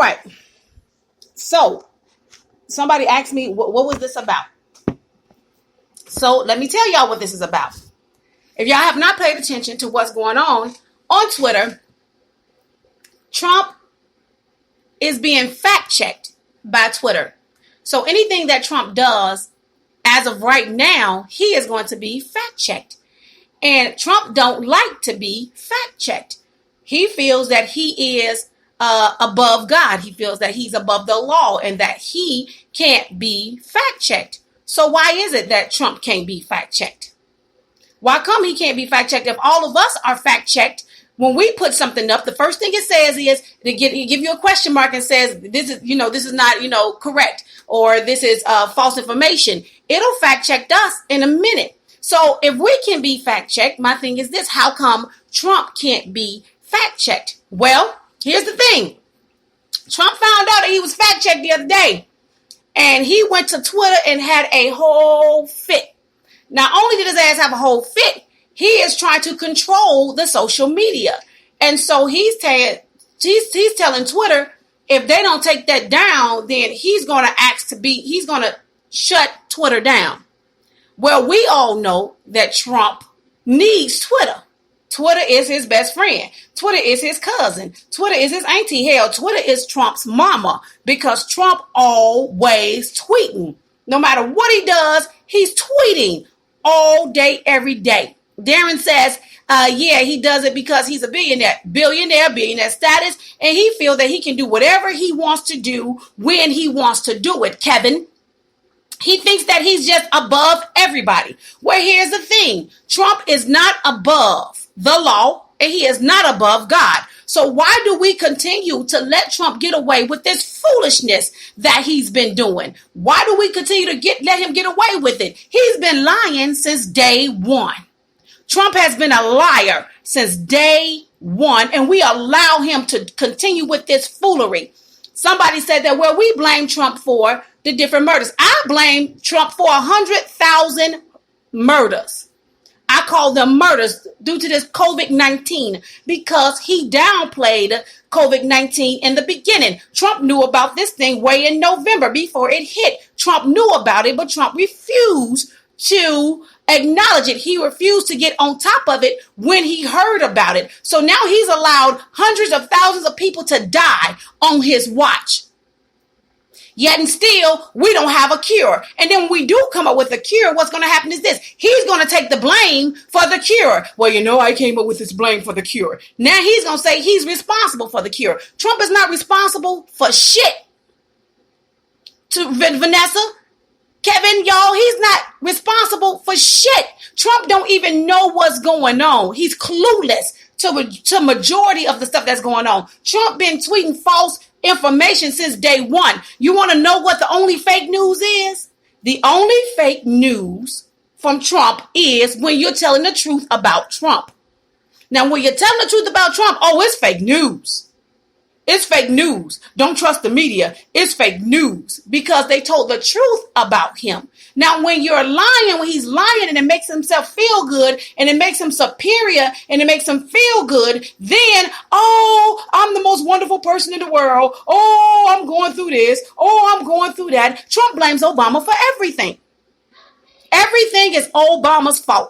right. So somebody asked me, what was this about? So let me tell y'all what this is about. If y'all have not paid attention to what's going on Twitter, Trump is being fact-checked by Twitter. So anything that Trump does, as of right now, he is going to be fact-checked. And Trump don't like to be fact-checked. He feels that he is above God. He feels that he's above the law and that he can't be fact-checked. So why is it that Trump can't be fact-checked? Why come he can't be fact-checked if all of us are fact-checked? When we put something up, the first thing it says is to give you a question mark and says this is not correct, or this is false information. It'll fact check us in a minute. So if we can be fact checked, my thing is this: how come Trump can't be fact checked? Well, here's the thing: Trump found out that he was fact checked the other day, and he went to Twitter and had a whole fit. Not only did his ass have a whole fit, he is trying to control the social media. And so he's telling Twitter, if they don't take that down, then he's going to shut Twitter down. Well, we all know that Trump needs Twitter. Twitter is his best friend. Twitter is his cousin. Twitter is his auntie. Hell, Twitter is Trump's mama, because Trump always tweeting. No matter what he does, he's tweeting all day, every day. Darren says, he does it because he's a billionaire status, and he feels that he can do whatever he wants to do when he wants to do it, Kevin. He thinks that he's just above everybody. Well, here's the thing. Trump is not above the law, and he is not above God. So why do we continue to let Trump get away with this foolishness that he's been doing? Why do we continue to let him get away with it? He's been lying since day one. Trump has been a liar since day one, and we allow him to continue with this foolery. Somebody said that, well, we blame Trump for the different murders. I blame Trump for 100,000 murders. I call them murders due to this COVID-19 because he downplayed COVID-19 in the beginning. Trump knew about this thing way in November before it hit. Trump knew about it, but Trump refused to acknowledge it. He refused to get on top of it when he heard about it. So now he's allowed hundreds of thousands of people to die on his watch. Yet and still, we don't have a cure. And then when we do come up with a cure, what's going to happen is this. He's going to take the blame for the cure. Well, I came up with this blame for the cure. Now he's going to say he's responsible for the cure. Trump is not responsible for shit. To Vanessa, Kevin, y'all, he's not responsible for shit. Trump don't even know what's going on. He's clueless to majority of the stuff that's going on. Trump been tweeting false information since day one. You want to know what the only fake news is? The only fake news from Trump is when you're telling the truth about Trump. Now, when you're telling the truth about Trump, it's fake news. It's fake news. Don't trust the media. It's fake news because they told the truth about him. Now, when he's lying and it makes himself feel good and it makes him superior and it makes him feel good, then, I'm the most wonderful person in the world. I'm going through this. I'm going through that. Trump blames Obama for everything. Everything is Obama's fault.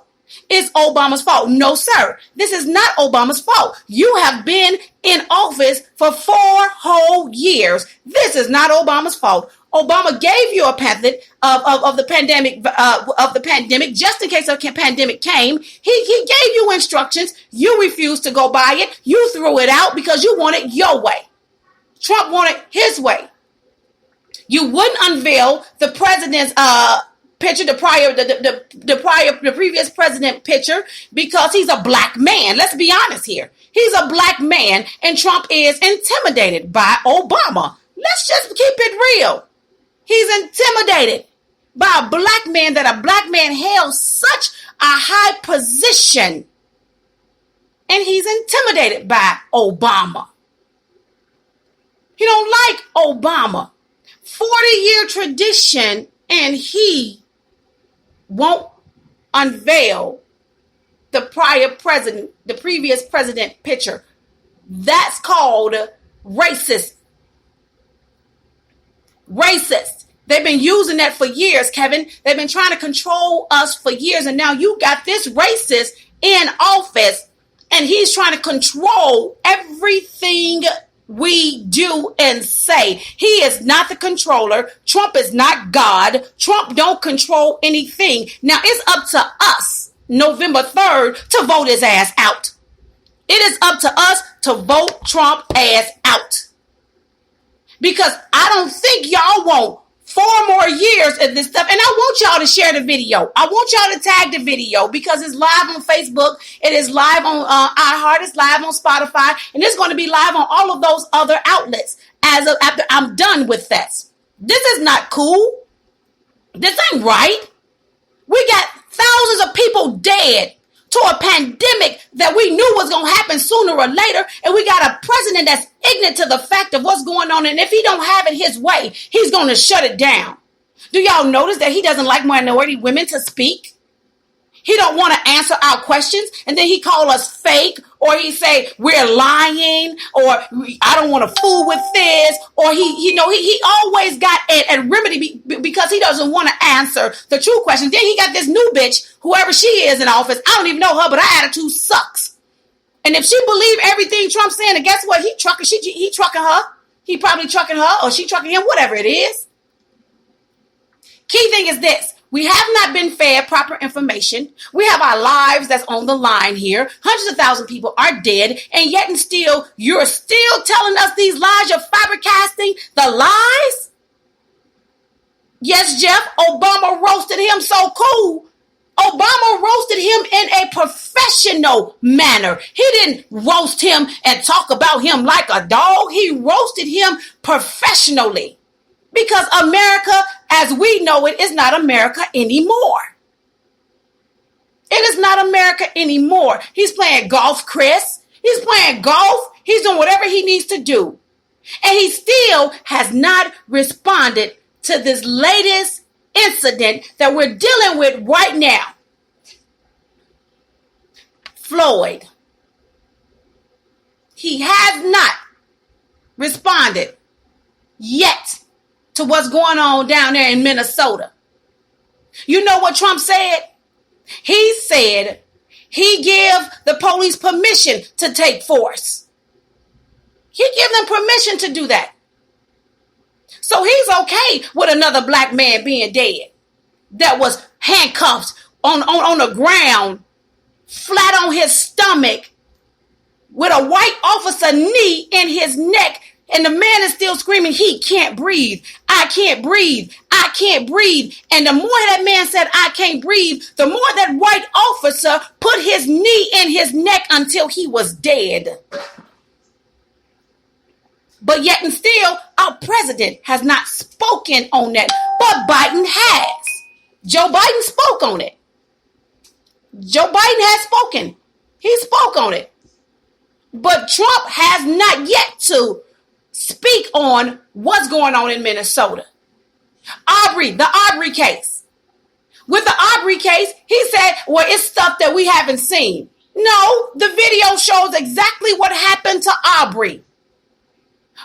It's Obama's fault. No, sir. This is not Obama's fault. You have been in office for 4 whole years. This is not Obama's fault. Obama gave you a method of the pandemic just in case a pandemic came. He gave you instructions. You refused to go by it. You threw it out because you wanted your way. Trump wanted his way. You wouldn't unveil the president's picture, the previous president picture, because he's a black man. Let's be honest here. He's a black man, and Trump is intimidated by Obama. Let's just keep it real. He's intimidated by a black man, that a black man held such a high position, and he's intimidated by Obama. He don't like Obama. 40-year tradition, and he won't unveil the previous president picture. That's called racist. Racist. They've been using that for years, Kevin. They've been trying to control us for years. And now you got this racist in office and he's trying to control everything we do and say. He is not the controller. Trump is not God. Trump don't control anything. Now it's up to us, November 3rd, to vote his ass out. It is up to us to vote Trump ass out. Because I don't think y'all want 4 more years of this stuff. And I want y'all to share the video. I want y'all to tag the video because it's live on Facebook. It is live on iHeart. It's live on Spotify. And it's going to be live on all of those other outlets after I'm done with this. This is not cool. This ain't right. We got thousands of people dead to a pandemic that we knew was going to happen sooner or later. And we got a president that's ignorant to the fact of what's going on. And if he don't have it his way, he's going to shut it down. Do y'all notice that he doesn't like minority women to speak? He don't want to answer our questions. And then he call us fake, or he say we're lying, or I don't want to fool with this. Or he always got a remedy because he doesn't want to answer the true question. Then he got this new bitch, whoever she is in office. I don't even know her, but her attitude sucks. And if she believe everything Trump's saying, and guess what? He trucking her. He probably trucking her, or she trucking him, whatever it is. Key thing is this. We have not been fed proper information. We have our lives that's on the line here. Hundreds of thousands of people are dead. And yet and still, you're still telling us these lies. You're fabricating the lies. Yes, Jeff, Obama roasted him so cool. Obama roasted him in a professional manner. He didn't roast him and talk about him like a dog. He roasted him professionally. Because America, as we know it, is not America anymore. It is not America anymore. He's playing golf, Chris. He's playing golf. He's doing whatever he needs to do. And he still has not responded to this latest incident that we're dealing with right now. Floyd. He has not responded yet to what's going on down there in Minnesota. You know what Trump said? He said he gave the police permission to take force. He gave them permission to do that. So he's okay with another black man being dead that was handcuffed on the ground, flat on his stomach, with a white officer knee in his neck. And the man is still screaming, he can't breathe. I can't breathe. I can't breathe. And the more that man said, I can't breathe, the more that white officer put his knee in his neck until he was dead. But yet and still, our president has not spoken on that. But Biden has. Joe Biden spoke on it. Joe Biden has spoken. He spoke on it. But Trump has not yet to speak on what's going on in Minnesota. The Aubrey case. With the Aubrey case, he said, well, it's stuff that we haven't seen. No, the video shows exactly what happened to Aubrey.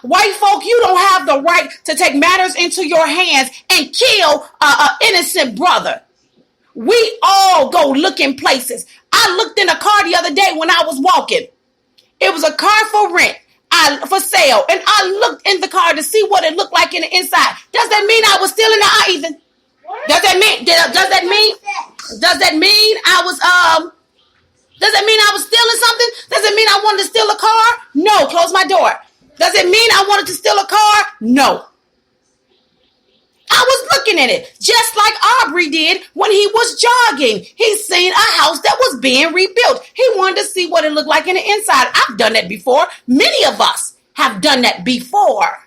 White folk, you don't have the right to take matters into your hands and kill an innocent brother. We all go looking places. I looked in a car the other day when I was walking. It was a car for rent. For sale, and I looked in the car to see what it looked like in the inside. Does that mean I was stealing the Ethan? Does that mean I was stealing something? Does it mean I wanted to steal a car? No, close my door. Does it mean I wanted to steal a car? No. I was looking at it, just like Aubrey did when he was jogging. He seen a house that was being rebuilt. He wanted to see what it looked like in the inside. I've done that before. Many of us have done that before.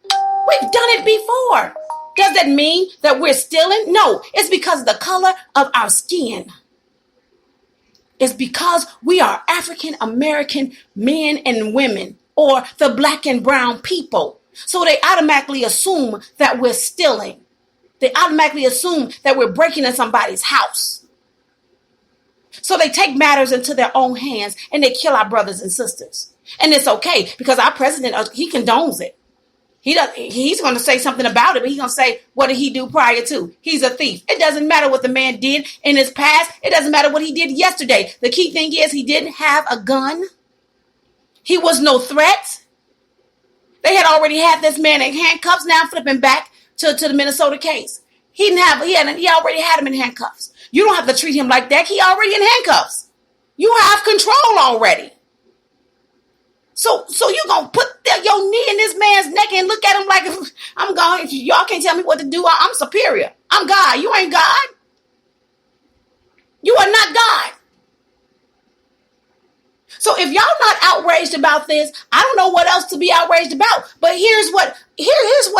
We've done it before. Does that mean that we're stealing? No, it's because of the color of our skin. It's because we are African American men and women, or the black and brown people. So they automatically assume that we're stealing. They automatically assume that we're breaking in somebody's house. So they take matters into their own hands and they kill our brothers and sisters. And it's okay because our president, he condones it. He's going to say something about it, but he's going to say, what did he do prior to? He's a thief. It doesn't matter what the man did in his past. It doesn't matter what he did yesterday. The key thing is he didn't have a gun. He was no threat. They had already had this man in handcuffs. Now flipping back to the Minnesota case. He already had him in handcuffs. You don't have to treat him like that. He already in handcuffs. You have control already. So you're going to put your knee in this man's neck and look at him like, I'm God. Y'all can't tell me what to do. I'm superior. I'm God. You ain't God. You are not God. So if y'all not outraged about this, I don't know what else to be outraged about. But here's what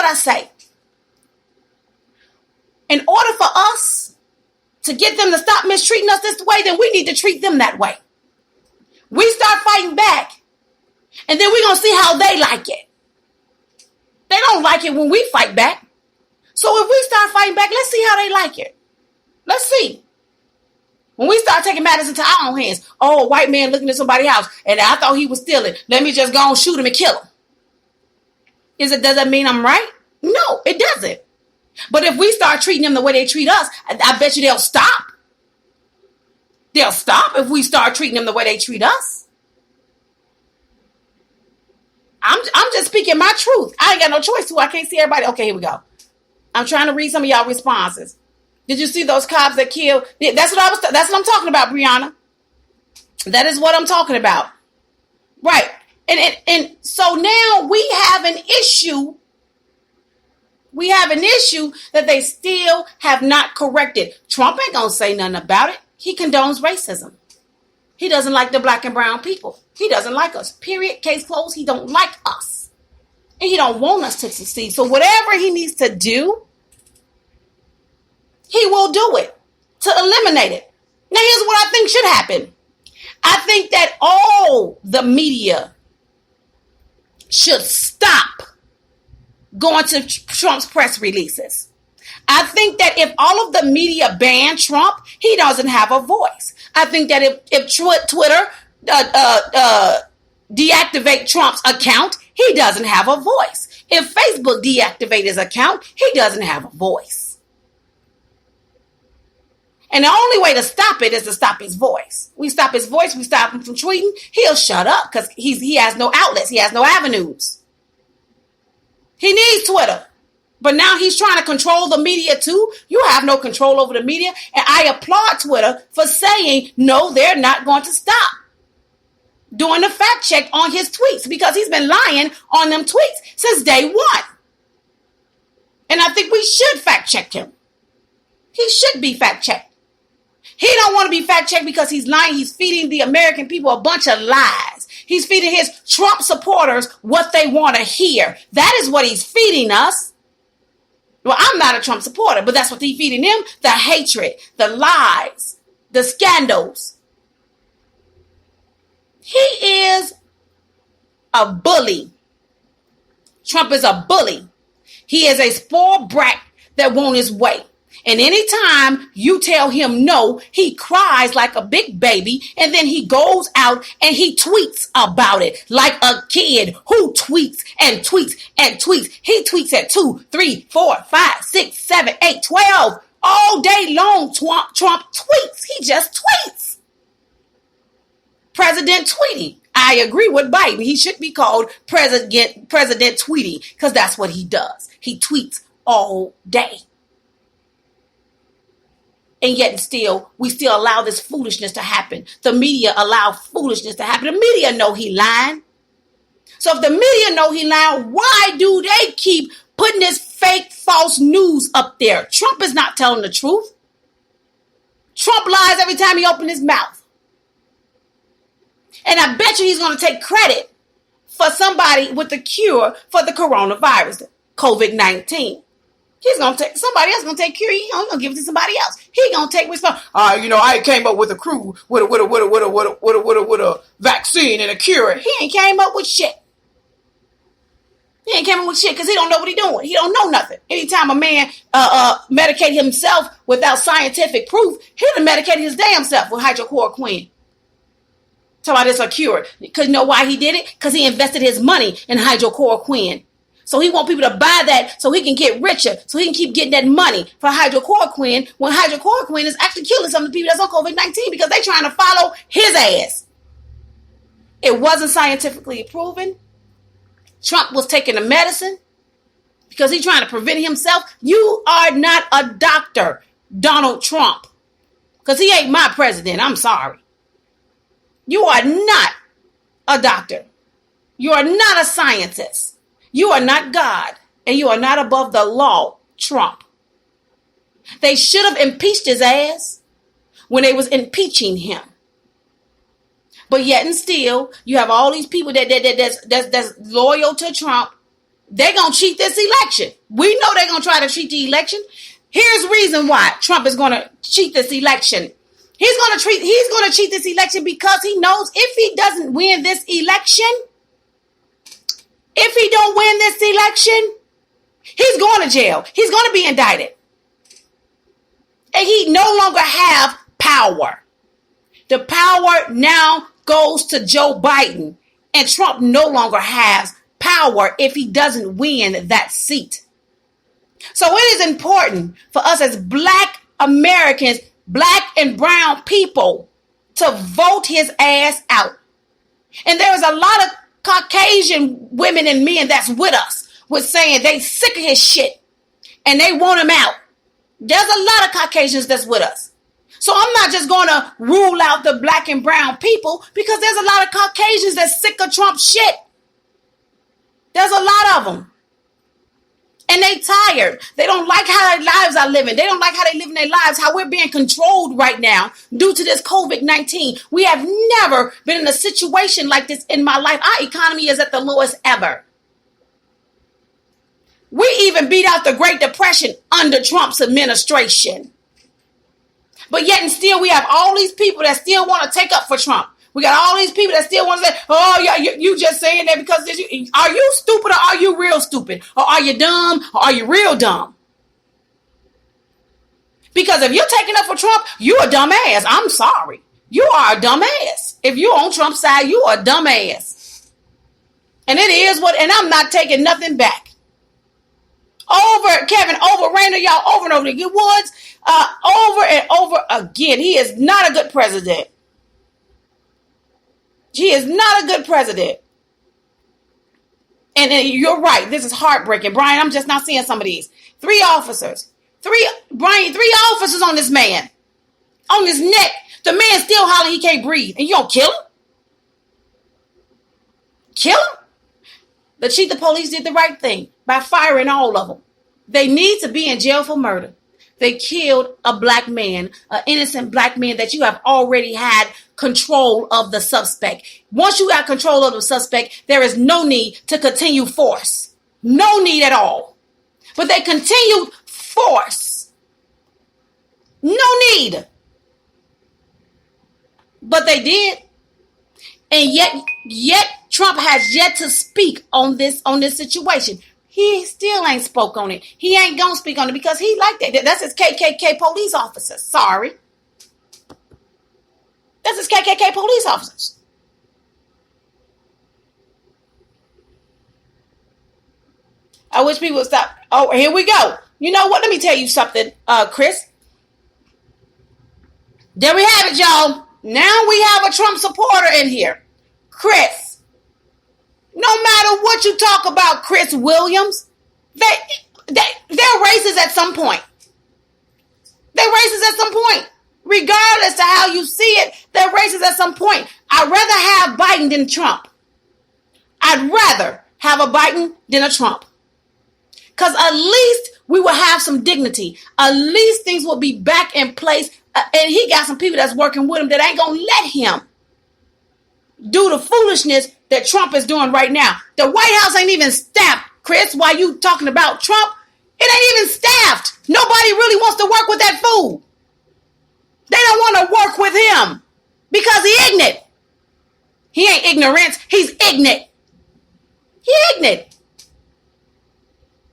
I say. In order for us to get them to stop mistreating us this way, then we need to treat them that way. We start fighting back, and then we're going to see how they like it. They don't like it when we fight back. So if we start fighting back, let's see how they like it. Let's see. When we start taking matters into our own hands, a white man looking at somebody's house, and I thought he was stealing. Let me just go and shoot him and kill him. Does that mean I'm right? No, it doesn't. But if we start treating them the way they treat us, I bet you they'll stop. They'll stop if we start treating them the way they treat us. I'm just speaking my truth. I ain't got no choice to. I can't see everybody. Okay, here we go. I'm trying to read some of y'all responses. Did you see those cops that killed? That's what I'm talking about, Brianna. That is what I'm talking about. Right. And so now we have an issue. We have an issue that they still have not corrected. Trump ain't going to say nothing about it. He condones racism. He doesn't like the black and brown people. He doesn't like us. Period. Case closed. He don't like us. And he don't want us to succeed. So whatever he needs to do, he will do it to eliminate it. Now here's what I think should happen. I think that all the media should stop going to Trump's press releases. I think that if all of the media ban Trump, he doesn't have a voice. I think that if Twitter deactivate Trump's account, he doesn't have a voice. If Facebook deactivate his account, he doesn't have a voice. And the only way to stop it is to stop his voice. We stop his voice, we stop him from tweeting, he'll shut up because he has no outlets, he has no avenues. He needs Twitter. But now he's trying to control the media too. You have no control over the media. And I applaud Twitter for saying, no, they're not going to stop doing the fact check on his tweets because he's been lying on them tweets since day one. And I think we should fact check him. He should be fact checked. He don't want to be fact checked because he's lying. He's feeding the American people a bunch of lies. He's feeding his Trump supporters what they want to hear. That is what he's feeding us. Well, I'm not a Trump supporter, but that's what he's feeding them. The hatred, the lies, the scandals. He is a bully. Trump is a bully. He is a spoiled brat that wants his way. And anytime you tell him no, he cries like a big baby. And then he goes out and he tweets about it like a kid who tweets and tweets and tweets. He tweets at 2, 3, 4, 5, 6, 7, 8, 12 all day long. Trump tweets. He just tweets. President tweeting. I agree with Biden. He should be called President Tweeting because that's what he does. He tweets all day. And yet we still allow this foolishness to happen. The media allow foolishness to happen. The media know he lying. So if the media know he lying, why do they keep putting this fake, false news up there? Trump is not telling the truth. Trump lies every time he opens his mouth. And I bet you he's going to take credit for somebody with the cure for the coronavirus, COVID-19. Somebody else gonna take cure. He's gonna give it to somebody else. He gonna take responsibility. I came up with a crew with a vaccine and a cure. He ain't came up with shit. He ain't came up with shit because he don't know what he doing. He don't know nothing. Anytime a man medicate himself without scientific proof, he'll medicate his damn self with hydrochloroquine. Talking about it's a cure. Because you know why he did it? Because he invested his money in hydrochloroquine. So he want people to buy that so he can get richer, so he can keep getting that money for hydrochloroquine when hydrochloroquine is actually killing some of the people that's on COVID-19 because they're trying to follow his ass. It wasn't scientifically proven. Trump was taking the medicine because he's trying to prevent himself. You are not a doctor, Donald Trump, because he ain't my president. I'm sorry. You are not a doctor. You are not a scientist. You are not God, and you are not above the law, Trump. They should have impeached his ass when they was impeaching him. But yet and still, you have all these people that's loyal to Trump. They're going to cheat this election. We know they're going to try to cheat the election. Here's the reason why Trump is going to cheat this election. He's going to cheat this election because he knows if he doesn't win this election, if he don't win this election, he's going to jail. He's going to be indicted. And he no longer have power. The power now goes to Joe Biden. And Trump no longer has power if he doesn't win that seat. So it is important for us as Black Americans, Black and brown people, to vote his ass out. And there's a lot of Caucasian women and men that's with us with saying they sick of his shit and they want him out. There's a lot of Caucasians that's with us. So I'm not just going to rule out the Black and brown people because there's a lot of Caucasians that's sick of Trump shit. There's a lot of them. And they tired. They don't like how their lives are living. They don't like how they live in their lives, how we're being controlled right now due to this COVID-19. We have never been in a situation like this in my life. Our economy is at the lowest ever. We even beat out the Great Depression under Trump's administration. But yet and still, we have all these people that still want to take up for Trump. We got all these people that still want to say, oh, yeah, you just saying that because are you stupid or are you real stupid? Or are you dumb or are you real dumb? Because if you're taking up for Trump, you a dumbass. I'm sorry. You are a dumbass. If you're on Trump's side, you are a dumbass. And it is what, and I'm not taking nothing back. Kevin overran y'all over and over again. Woods, over and over again. He is not a good president. He is not a good president. And you're right. This is heartbreaking. Brian, I'm just not seeing some of these. 3 officers. 3 officers on this man. On his neck. The man still hollering he can't breathe. And you don't kill him? Kill him? The chief of police did the right thing by firing all of them. They need to be in jail for murder. They killed a Black man, an innocent Black man that you have already had control of the suspect. Once you got control of the suspect, there is no need to continue force. No need at all. But they continued force. No need. But they did. And yet Trump has yet to speak on this situation. He still ain't spoke on it. He ain't gonna speak on it because he like that. That's his KKK police officers. Sorry. That's his KKK police officers. I wish people would stop. Oh, here we go. You know what? Let me tell you something, Chris. There we have it, y'all. Now we have a Trump supporter in here. Chris. No matter what you talk about, Chris Williams, they're racist at some point. They're racist at some point. Regardless of how you see it, they're racist at some point. I'd rather have Biden than Trump. I'd rather have a Biden than a Trump. Because at least we will have some dignity. At least things will be back in place. And he got some people that's working with him that ain't going to let him do the foolishness that Trump is doing right now. The White House ain't even staffed, Chris, while you talking about Trump. It ain't even staffed. Nobody really wants to work with that fool. They don't want to work with him because he's ignorant. He ain't ignorant. He's ignorant. He ignorant.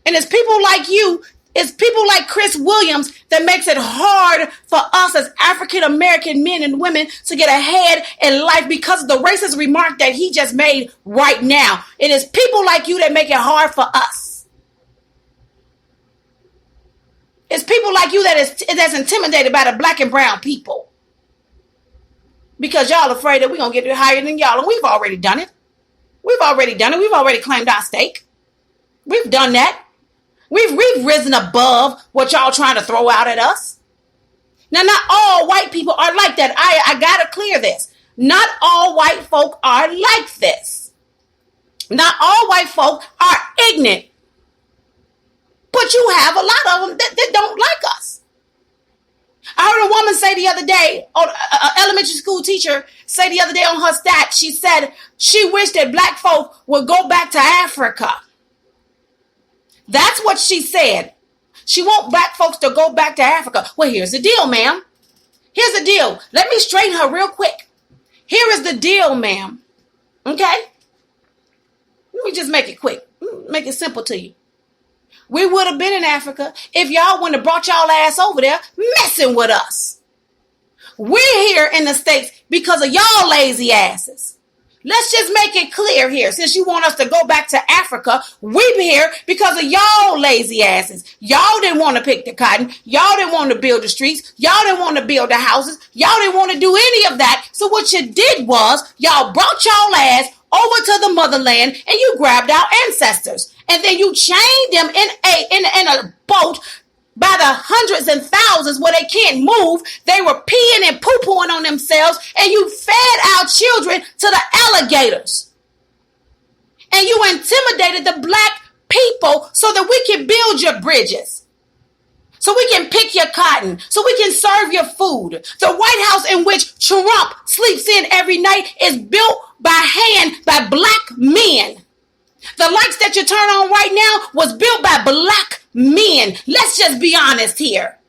And it's people like you It's people like Chris Williams that makes it hard for us as African American men and women to get ahead in life because of the racist remark that he just made right now. It is people like you that make it hard for us. It's people like you that's intimidated by the black and brown people. Because y'all afraid that we're going to get higher than y'all. And we've already done it. We've already claimed our stake. We've done that. We've risen above what y'all trying to throw out at us. Now, not all white people are like that. I got to clear this. Not all white folk are like this. Not all white folk are ignorant. But you have a lot of them that don't like us. I heard a woman say the other day, an elementary school teacher say the other day on her stat, she said she wished that black folk would go back to Africa. That's what she said. She want black folks to go back to Africa. Well, here's the deal, ma'am. Here's the deal. Let me straighten her real quick. Here is the deal, ma'am. Okay? Let me just make it quick. Make it simple to you. We would have been in Africa if y'all wouldn't have brought y'all ass over there messing with us. We're here in the States because of y'all lazy asses. Let's just make it clear here. Since you want us to go back to Africa, we're here because of y'all lazy asses. Y'all didn't want to pick the cotton. Y'all didn't want to build the streets. Y'all didn't want to build the houses. Y'all didn't want to do any of that. So what you did was y'all brought y'all ass over to the motherland and you grabbed our ancestors. And then you chained them in a boat by the hundreds and thousands where they can't move. They were peeing and poo-pooing on themselves, and you fed our children to the alligators. And you intimidated the black people so that we can build your bridges, so we can pick your cotton, so we can serve your food. The White House in which Trump sleeps in every night is built by hand by black men. The lights that you turn on right now was built by black men. Let's just be honest here.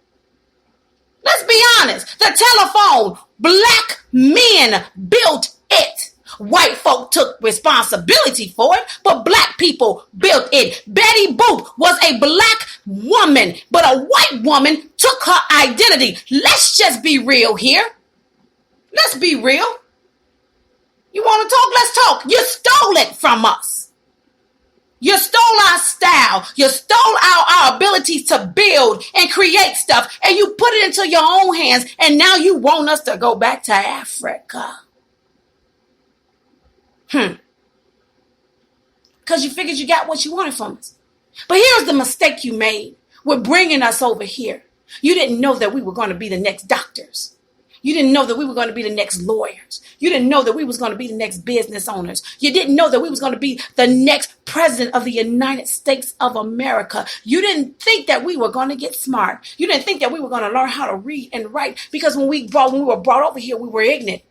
Let's be honest. The telephone, black men built it. White folk took responsibility for it, but black people built it. Betty Boop was a black woman, but a white woman took her identity. Let's just be real here. Let's be real. You want to talk? Let's talk. You stole it from us. You stole our style. You stole our abilities to build and create stuff, and you put it into your own hands, and now you want us to go back to Africa. Because you figured you got what you wanted from us. But here's the mistake you made with bringing us over here. You didn't know that we were going to be the next doctors. You didn't know that we were going to be the next lawyers. You didn't know that we was going to be the next business owners. You didn't know that we was going to be the next president of the United States of America. You didn't think that we were going to get smart. You didn't think that we were going to learn how to read and write, because when we were brought over here, we were ignorant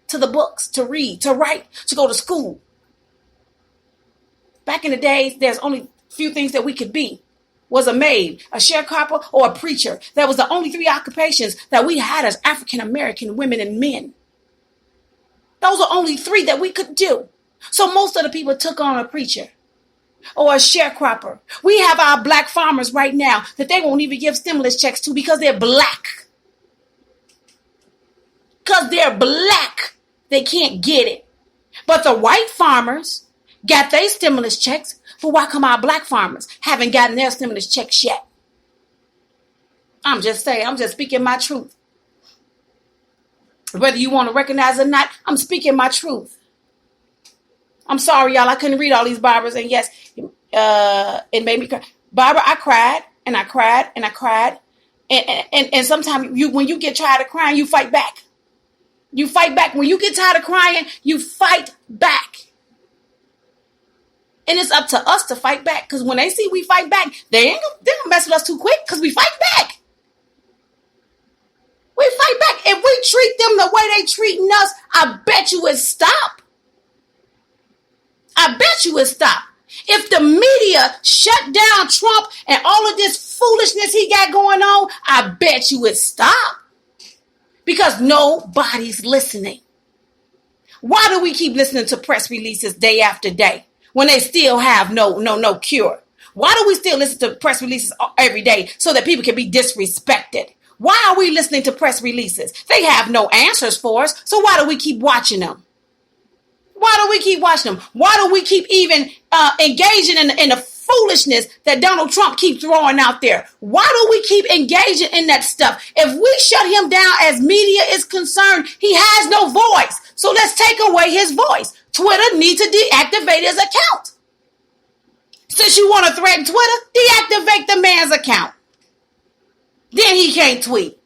to the books, to read, to write, to go to school. Back in the days, there's only few things that we could be. Was a maid, a sharecropper, or a preacher. That was the only three occupations that we had as African American women and men. Those are only three that we could do. So most of the people took on a preacher or a sharecropper. We have our black farmers right now that they won't even give stimulus checks to because they're black. Because they're black, they can't get it. But the white farmers got their stimulus checks. But why come our black farmers haven't gotten their stimulus checks yet? I'm just saying, I'm just speaking my truth. Whether you want to recognize it or not, I'm speaking my truth. I'm sorry, y'all. I couldn't read all these Barbers. And yes, it made me cry. Barbara, I cried and I cried and I cried. And sometimes when you get tired of crying, you fight back. You fight back. When you get tired of crying, you fight back. And it's up to us to fight back. Because when they see we fight back, they're gonna mess with us too quick because we fight back. We fight back. If we treat them the way they treating us, I bet you it stop. I bet you it stop. If the media shut down Trump and all of this foolishness he got going on, I bet you it stop. Because nobody's listening. Why do we keep listening to press releases day after day when they still have no cure? Why do we still listen to press releases every day so that people can be disrespected? Why are we listening to press releases? They have no answers for us, so why do we keep watching them? Why do we keep watching them? Why do we keep even engaging in the foolishness that Donald Trump keeps throwing out there? Why do we keep engaging in that stuff? If we shut him down as media is concerned, he has no voice. So let's take away his voice. Twitter needs to deactivate his account. Since you want to threaten Twitter, deactivate the man's account. Then he can't tweet.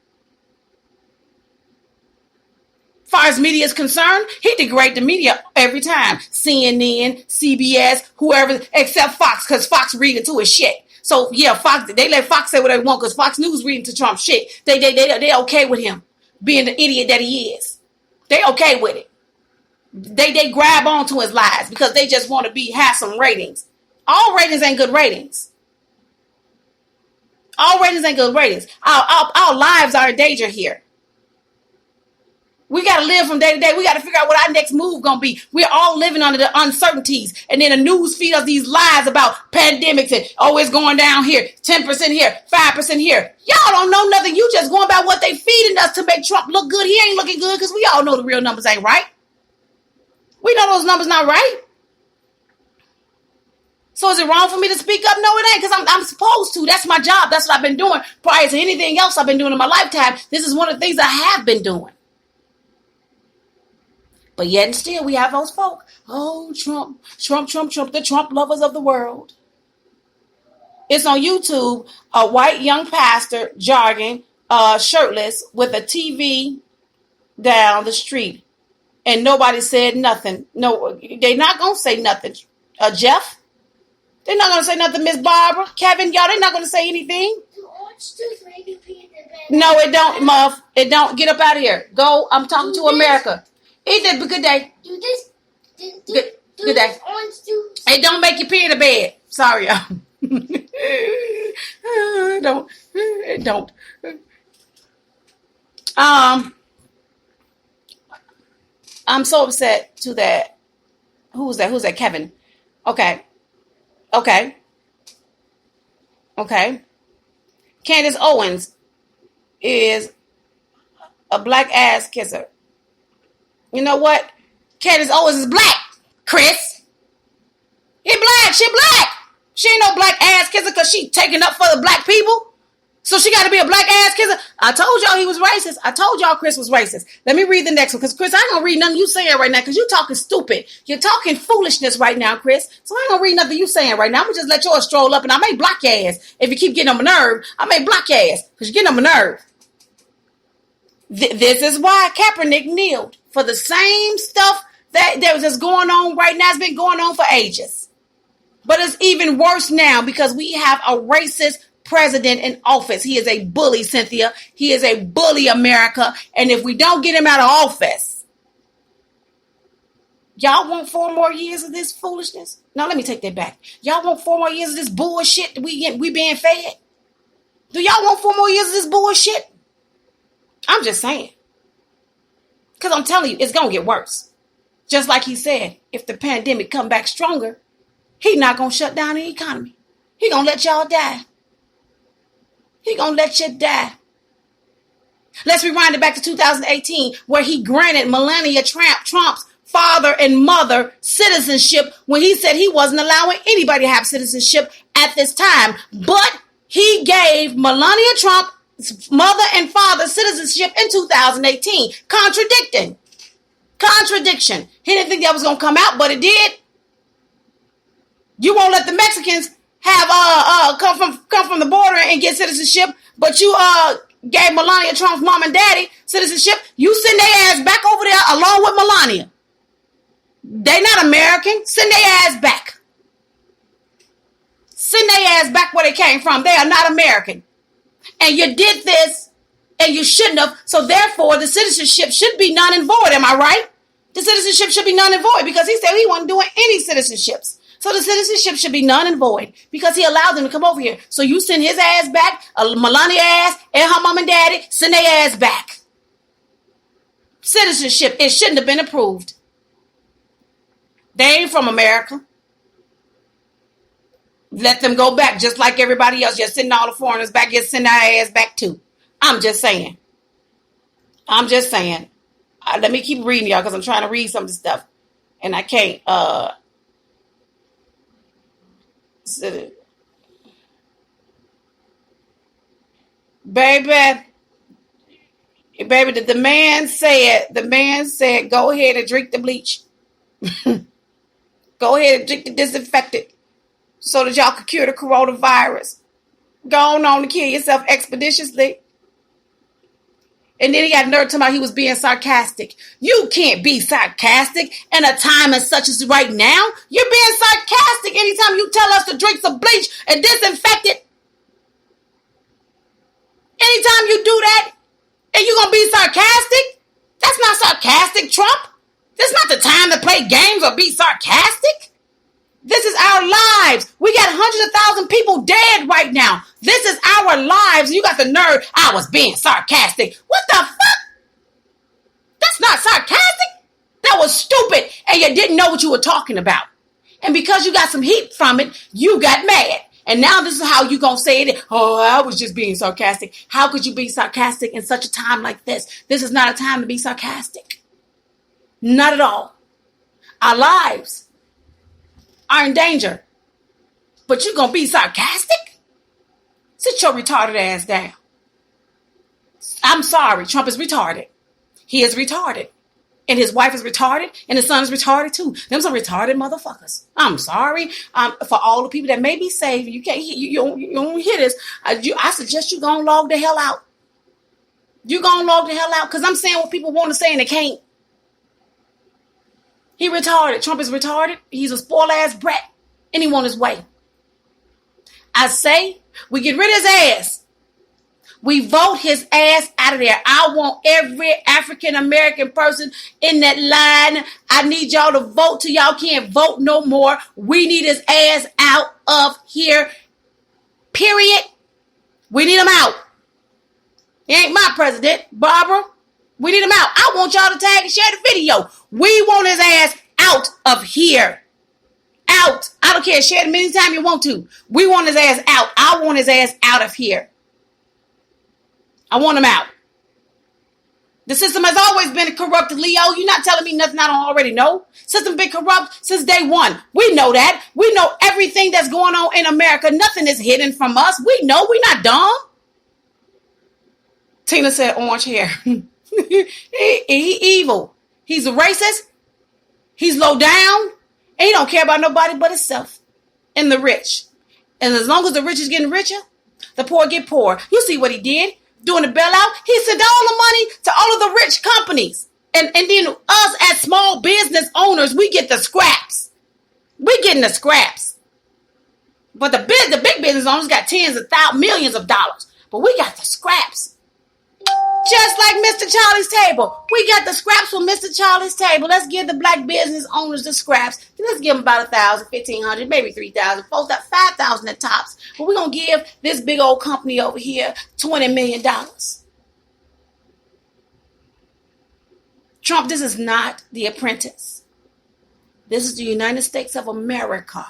As far as media is concerned, he degrades the media every time. CNN, CBS, whoever, except Fox, because Fox read into his shit. So yeah, Fox, they let Fox say what they want because Fox News reading to Trump shit. They okay with him being the idiot that he is. They okay with it. They grab onto his lies because they just want to have some ratings. All ratings ain't good ratings. All ratings ain't good ratings. Our lives are in danger here. We got to live from day to day. We got to figure out what our next move going to be. We're all living under the uncertainties. And then the news feed us these lies about pandemics and, oh, it's going down here. 10% here, 5% here. Y'all don't know nothing. You just going by what they feeding us to make Trump look good. He ain't looking good because we all know the real numbers ain't right. We know those numbers not right. So is it wrong for me to speak up? No, it ain't, because I'm supposed to. That's my job. That's what I've been doing prior to anything else I've been doing in my lifetime. This is one of the things I have been doing. But yet and still, we have those folk. Oh, Trump, the Trump lovers of the world. It's on YouTube, a white young pastor jogging, shirtless, with a TV down the street. And nobody said nothing. No, they're not going to say nothing. Jeff? They're not going to say nothing, Miss Barbara. Kevin, y'all, they're not going to say anything. Do orange juice make you pee in the bed? No, it don't, Muff. It don't. Get up out of here. Go. I'm talking to America. Eat it. Good day. Do this. Good day. Orange juice. It don't make you pee in the bed. Sorry, y'all. It don't. I'm so upset to that. Who's that? Who's that? Kevin. Okay. Candace Owens is a black ass kisser. You know what? Candace Owens is black, Chris. He black. She black. She ain't no black ass kisser because she taking up for the black people. So she got to be a black ass kisser. I told y'all he was racist. I told y'all Chris was racist. Let me read the next one because, Chris, I ain't going to read nothing you saying right now because you talking stupid. You're talking foolishness right now, Chris. So I ain't going to read nothing you saying right now. I'm going to just let yours stroll up and I may block your ass. If you keep getting on my nerve, I may block your ass because you're getting on my nerve. This is why Kaepernick kneeled for the same stuff that was just going on right now. It's been going on for ages. But it's even worse now because we have a racist president in office. He is a bully, Cynthia. He is a bully, America. And if we don't get him out of office, y'all want 4 more years of this foolishness? No, let me take that back. Y'all want 4 more years of this bullshit that we being fed? Do y'all want 4 more years of this bullshit? I'm just saying. Because I'm telling you, it's going to get worse. Just like he said, if the pandemic come back stronger, he not going to shut down the economy. He going to let y'all die. He going to let you die. Let's rewind it back to 2018, where he granted Melania Trump's father and mother citizenship when he said he wasn't allowing anybody to have citizenship at this time. But he gave Melania Trump's mother and father citizenship in 2018. Contradiction. He didn't think that was going to come out, but it did. You won't let the Mexicans have come from the border and get citizenship, but you gave Melania Trump's mom and daddy citizenship. You send their ass back over there along with Melania. They not American. Send their ass back. Send their ass back where they came from. They are not American. And you did this, and you shouldn't have. So therefore, the citizenship should be null and void. Am I right? The citizenship should be null and void because he said he wasn't doing any citizenships. So the citizenship should be null and void because he allowed them to come over here. So you send his ass back, Melania ass, and her mom and daddy, send their ass back. Citizenship, it shouldn't have been approved. They ain't from America. Let them go back just like everybody else. Just sending all the foreigners back, just send our ass back too. I'm just saying. Let me keep reading, y'all, because I'm trying to read some of this stuff. And I can't. Baby, the man said, go ahead and drink the bleach. Go ahead and drink the disinfectant so that y'all can cure the coronavirus. Go on to kill yourself expeditiously. And then he got nerve talking about he was being sarcastic. You can't be sarcastic in a time as such as right now. You're being sarcastic anytime you tell us to drink some bleach and disinfect it. Anytime you do that, and you're going to be sarcastic? That's not sarcastic, Trump. This is not the time to play games or be sarcastic. This is our lives. We got hundreds of thousands of people dead right now. This is our lives. You got the nerve. I was being sarcastic. What the fuck? That's not sarcastic. That was stupid. And you didn't know what you were talking about. And because you got some heat from it, you got mad. And now this is how you going to say it. Oh, I was just being sarcastic. How could you be sarcastic in such a time like this? This is not a time to be sarcastic. Not at all. Our lives are in danger. But you're going to be sarcastic? Sit your retarded ass down. I'm sorry. Trump is retarded. He is retarded. And his wife is retarded. And his son is retarded too. Them some retarded motherfuckers. I'm sorry. For all the people that may be saved. You can't. You don't hear this. I suggest you go and log the hell out. You go and log the hell out. Because I'm saying what people want to say and they can't. He retarded. Trump is retarded. He's a spoiled ass brat. And he want his way. I say we get rid of his ass. We vote his ass out of there. I want every African American person in that line. I need y'all to vote till y'all can't vote no more. We need his ass out of here. Period. We need him out. He ain't my president, Barbara. We need him out. I want y'all to tag and share the video. We want his ass out of here. Out. I don't care. Share it many times you want to. We want his ass out. I want his ass out of here. I want him out. The system has always been corrupt, Leo. You're not telling me nothing I don't already know. System been corrupt since day one. We know that. We know everything that's going on in America. Nothing is hidden from us. We know. We're not dumb. Tina said orange hair. he evil. He's a racist. He's low down. And he don't care about nobody but himself and the rich. And as long as the rich is getting richer, the poor get poor. You see what he did? Doing the bailout, he sent all the money to all of the rich companies. And then us as small business owners, we get the scraps. We getting the scraps. But the big business owners got tens of millions of dollars. But we got the scraps. Just like Mr. Charlie's Table. We got the scraps from Mr. Charlie's Table. Let's give the black business owners the scraps. Let's give them about 1,000, 1,500, maybe 3,000. Folks got 5,000 at tops. But we're going to give this big old company over here $20 million. Trump, this is not The Apprentice. This is the United States of America.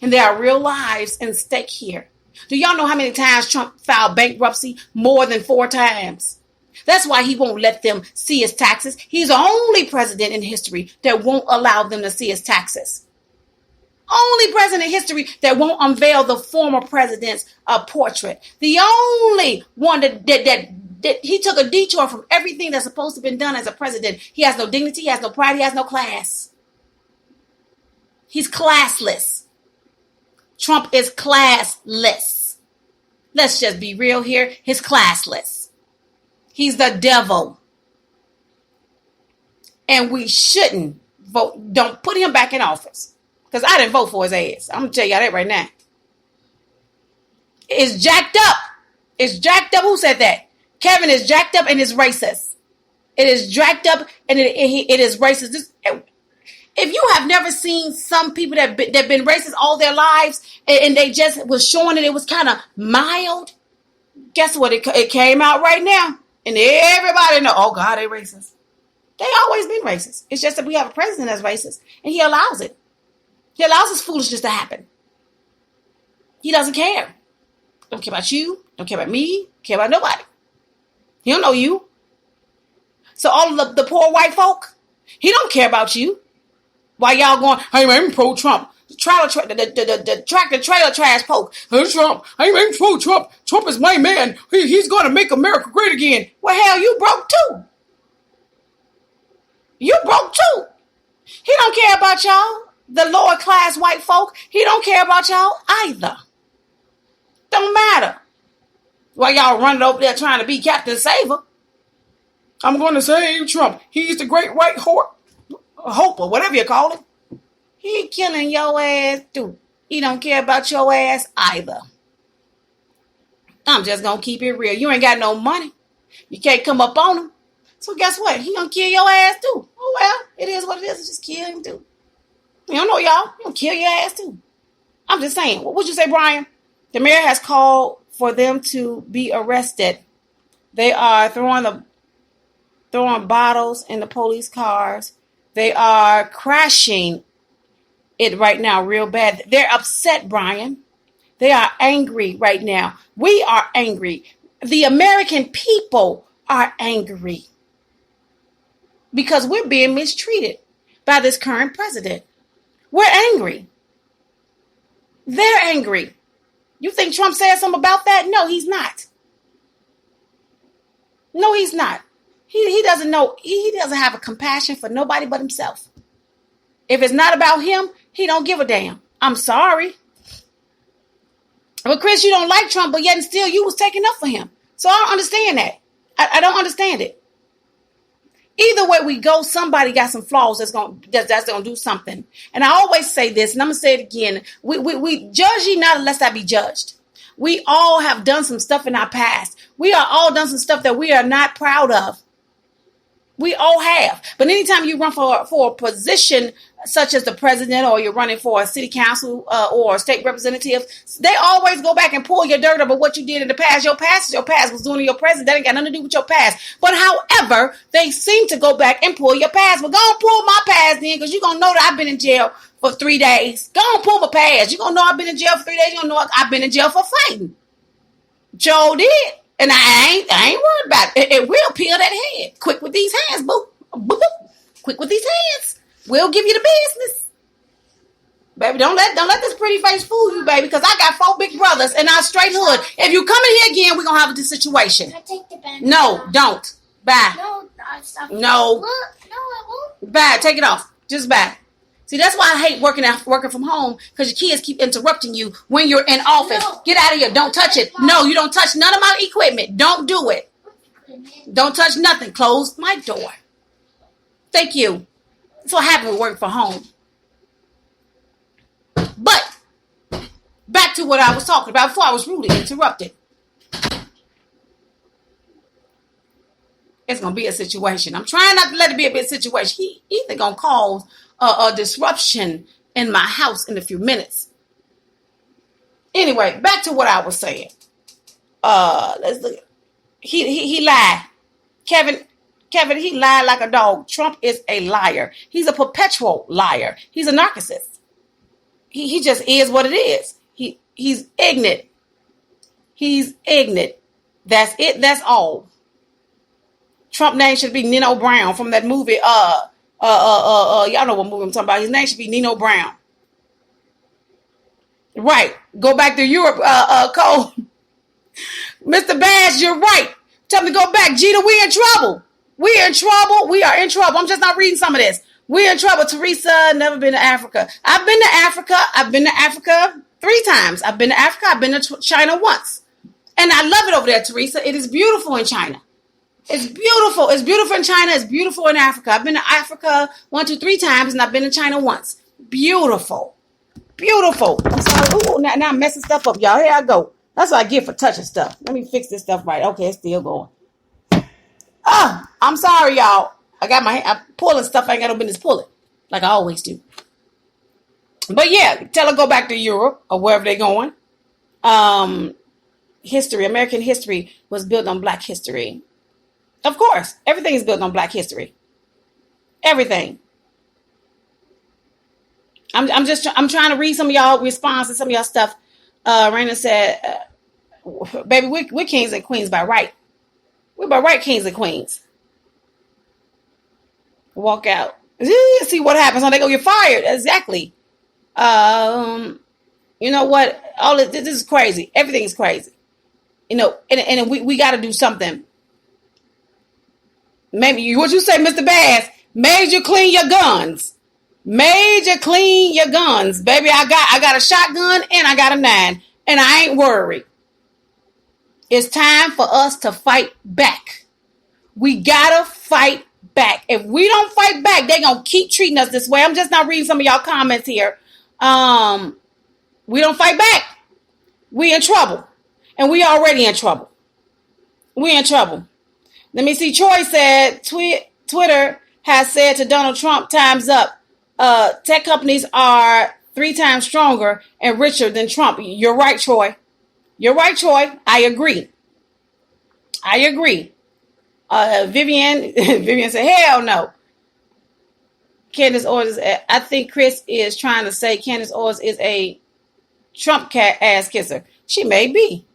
And there are real lives in stake here. Do y'all know how many times Trump filed bankruptcy? More than 4 times. That's why he won't let them see his taxes. He's the only president in history that won't allow them to see his taxes. Only president in history that won't unveil the former president's portrait. The only one that he took a detour from everything that's supposed to have been done as a president. He has no dignity, he has no pride, he has no class. He's classless. Trump is classless. Let's just be real here. He's classless. He's the devil. And we shouldn't vote. Don't put him back in office. Because I didn't vote for his ass. I'm going to tell y'all that right now. It's jacked up. It's jacked up. Who said that? Kevin is jacked up and is racist. It is jacked up and it is racist. If you have never seen some people that been racist all their lives and they just was showing it was kind of mild, guess what? It came out right now. And everybody know, oh God, they racist. They always been racist. It's just that we have a president that's racist and he allows it. He allows this foolishness to happen. He doesn't care. Don't care about you. Don't care about me. Care about nobody. He don't know you. So all of the poor white folk, he don't care about you. Why y'all going, hey man, I'm pro-Trump. The tractor trailer trash folk. Hey Trump, hey man, pro-Trump. Trump is my man. He's going to make America great again. Well, hell, you broke too. You broke too. He don't care about y'all. The lower class white folk, he don't care about y'all either. Don't matter. Why y'all running over there trying to be Captain Saver? I'm going to save Trump. He's the great white hope or whatever you call him. He killing your ass too. He don't care about your ass either. I'm just going to keep it real. You ain't got no money. You can't come up on him. So guess what? He going to kill your ass too. Oh well, it is what it is. Just kill him too. You don't know y'all. He going to kill your ass too. I'm just saying. What would you say, Brian? The mayor has called for them to be arrested. They are throwing bottles in the police cars. They are crashing it right now real bad. They're upset, Brian. They are angry right now. We are angry. The American people are angry because we're being mistreated by this current president. We're angry. They're angry. You think Trump said something about that? No, he's not. No, he's not. He doesn't know. He doesn't have a compassion for nobody but himself. If it's not about him, he don't give a damn. I'm sorry. But Chris, you don't like Trump, but yet and still you was taking up for him. So I don't understand that. I don't understand it. Either way we go, somebody got some flaws that's gonna do something. And I always say this, and I'm gonna say it again. We judge ye not unless I be judged. We all have done some stuff in our past. We are all done some stuff that we are not proud of. We all have. But anytime you run for a position such as the president, or you're running for a city council or a state representative, they always go back and pull your dirt about what you did in the past. Your past is your past. Was doing to your present. That ain't got nothing to do with your past. But however, they seem to go back and pull your past. But go and pull my past then, because you're going to know that I've been in jail for 3 days. Go and pull my past. You're going to know I've been in jail for 3 days. You're going to know I've been in jail for fighting. Joe did. And I ain't worried about it. It will peel that head. Quick with these hands, boo. Boop, boop. Quick with these hands. We'll give you the business. Baby, don't let this pretty face fool you, baby, because I got 4 big brothers and I'm straight hood. If you come in here again, we're going to have a situation. Can I take the bandage No, off? don't. Bye. No, stop. No. Look, no, I won't. Bye. Take it off. Just bye. See, that's why I hate working from home, because your kids keep interrupting you when you're in office. No. Get out of here. Don't touch it. No, you don't touch none of my equipment. Don't do it. Don't touch nothing. Close my door. Thank you. That's what happened with work from home. But back to what I was talking about before I was rudely interrupted. It's going to be a situation. I'm trying not to let it be a big situation. He either going to cause a disruption in my house in a few minutes. Anyway, back to what I was saying. Let's look. He lied. Kevin, he lied like a dog. Trump is a liar. He's a perpetual liar. He's a narcissist. He just is what it is. He's ignorant. He's ignorant. That's it. That's all. Trump name should be Nino Brown from that movie. Y'all know what movie I'm talking about. His name should be Nino Brown. Right. Go back to Europe, Cole. Mr. Bash, you're right. Tell me to go back. Gita, we in trouble. We in trouble. We are in trouble. I'm just not reading some of this. We're in trouble. Teresa, never been to Africa. I've been to Africa. I've been to Africa 3 times. I've been to Africa. I've been to China once. And I love it over there, Teresa. It is beautiful in China. It's beautiful. It's beautiful in China. It's beautiful in Africa. I've been to Africa 1, 2, 3 times, and I've been to China once. Beautiful. Beautiful. I'm sorry. Ooh, now I'm messing stuff up, y'all. Here I go. That's what I get for touching stuff. Let me fix this stuff right. Okay, it's still going. Oh, I'm sorry, y'all. I'm pulling stuff I ain't got no business pulling, like I always do. But yeah, tell her go back to Europe or wherever they're going. History, American history was built on Black history. Of course, everything is built on Black history. Everything. I'm trying to read some of y'all responses, some of y'all stuff. Raina said, baby, we're kings and queens by right. We're by right kings and queens. Walk out. See what happens. They go get fired. Exactly. You know what? This is crazy. Everything is crazy. You know, and we got to do something. Maybe what you say, Mr. Bass? Major clean your guns. Major clean your guns, baby. I got a shotgun and I got a 9, and I ain't worried. It's time for us to fight back. We gotta fight back. If we don't fight back, they're gonna keep treating us this way. I'm just not reading some of y'all comments here. We don't fight back, we in trouble. And we already in trouble. We in trouble. Let me see. Troy said Twitter has said to Donald Trump, time's up. Tech companies are 3 times stronger and richer than Trump. You're right, Troy. You're right, Troy. I agree. Vivian said, hell no. Candace Owens, I think Chris is trying to say Candace Owens is a Trump ass kisser. She may be.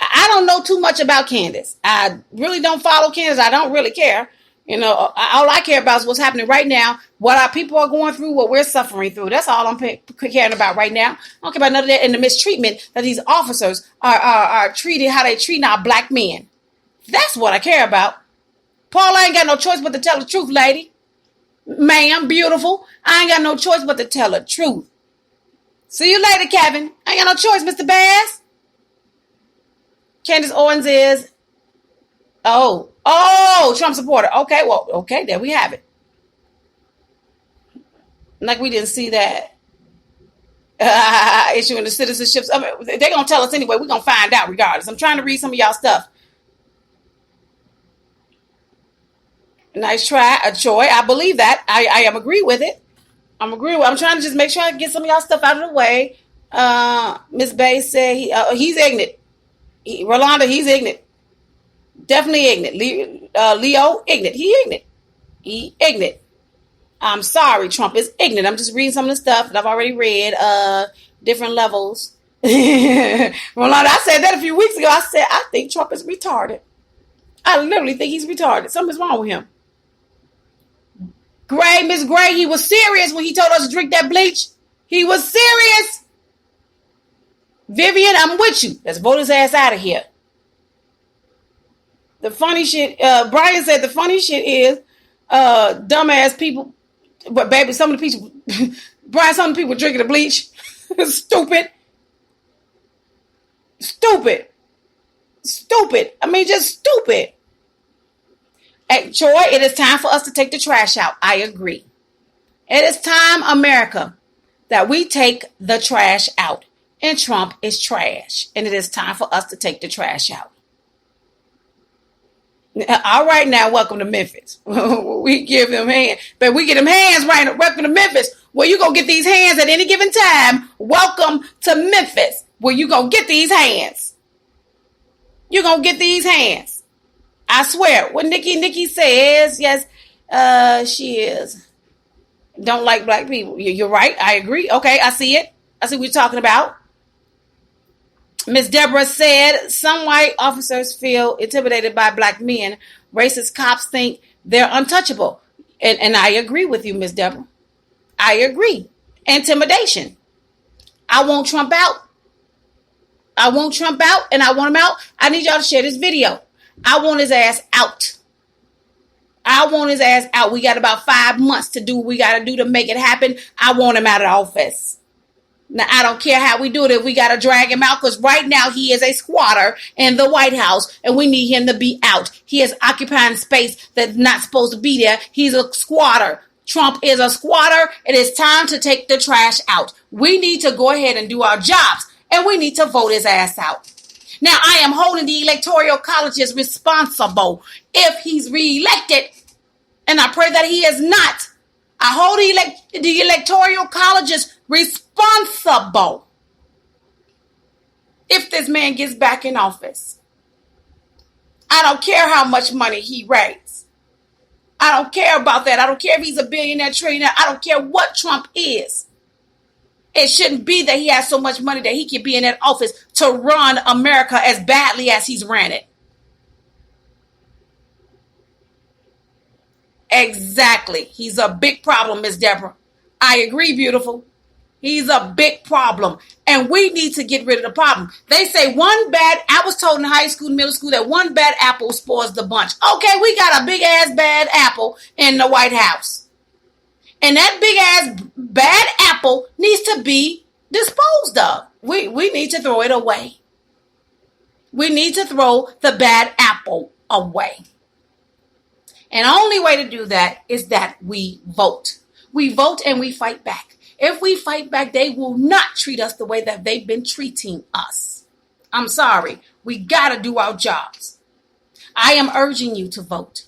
I don't know too much about Candace. I really don't follow Candace. I don't really care. You know, all I care about is what's happening right now, what our people are going through, what we're suffering through. That's all I'm caring about right now. I don't care about none of that and the mistreatment that these officers are treated, how they treat our black men. That's what I care about. Paul, I ain't got no choice but to tell the truth, lady. Ma'am, beautiful. I ain't got no choice but to tell the truth. See you later, Kevin. I ain't got no choice, Mr. Bass. Candace Owens is... Oh, Trump supporter. Okay, there we have it. Like we didn't see that. Issuing the citizenships. I mean, they're going to tell us anyway. We're going to find out regardless. I'm trying to read some of y'all stuff. Nice try, Troy. I believe that. I am agree with it. I'm trying to just make sure I get some of y'all stuff out of the way. Miss Bay said he's ignorant. Rolanda, he's ignorant. Definitely ignorant. Leo, ignorant. He ignorant. I'm sorry, Trump is ignorant. I'm just reading some of the stuff that I've already read. Different levels. Rolanda, I said that a few weeks ago. I said, I think Trump is retarded. I literally think he's retarded. Something's wrong with him. Miss Gray, he was serious when he told us to drink that bleach. He was serious. Vivian, I'm with you. Let's vote his ass out of here. The funny shit, Brian said the funny shit is dumbass people, but baby, some of the people, Brian, some of the people drinking the bleach. Stupid. I mean, just stupid. Hey, Troy, it is time for us to take the trash out. I agree. It is time, America, that we take the trash out. And Trump is trash. And it is time for us to take the trash out. All right, now, welcome to Memphis. We give them hands. But we get them hands right. Welcome to Memphis. Where you going to get these hands at any given time. Welcome to Memphis. Where you going to get these hands. You're going to get these hands. I swear. What Nikki says, yes, she is. Don't like black people. You're right. I agree. Okay, I see it. I see what you're talking about. Miss Deborah said some white officers feel intimidated by black men. Racist cops think they're untouchable. And I agree with you, Miss Deborah. I agree. Intimidation. I want Trump out. And I want him out. I need y'all to share this video. I want his ass out. We got about 5 months to do what we got to do to make it happen. I want him out of office. Now, I don't care how we do it. If we got to drag him out, because right now he is a squatter in the White House, and we need him to be out. He is occupying space that's not supposed to be there. He's a squatter. Trump is a squatter. It is time to take the trash out. We need to go ahead and do our jobs, and we need to vote his ass out. Now, I am holding the electoral colleges responsible if he's reelected, and I pray that he is not. I hold the electoral colleges responsible if this man gets back in office. I don't care how much money he raised. I don't care about that. I don't care if he's a billionaire, trillionaire. I don't care what Trump is. It shouldn't be that he has so much money that he can be in that office to run America as badly as he's ran it. Exactly. He's a big problem, Miss Deborah. I agree, beautiful. He's a big problem. And we need to get rid of the problem. They say I was told in high school, middle school, that one bad apple spoils the bunch. Okay, we got a big ass bad apple in the White House. And that big ass bad apple needs to be disposed of. We need to throw it away. We need to throw the bad apple away. And the only way to do that is that we vote. We vote and we fight back. If we fight back, they will not treat us the way that they've been treating us. I'm sorry. We got to do our jobs. I am urging you to vote.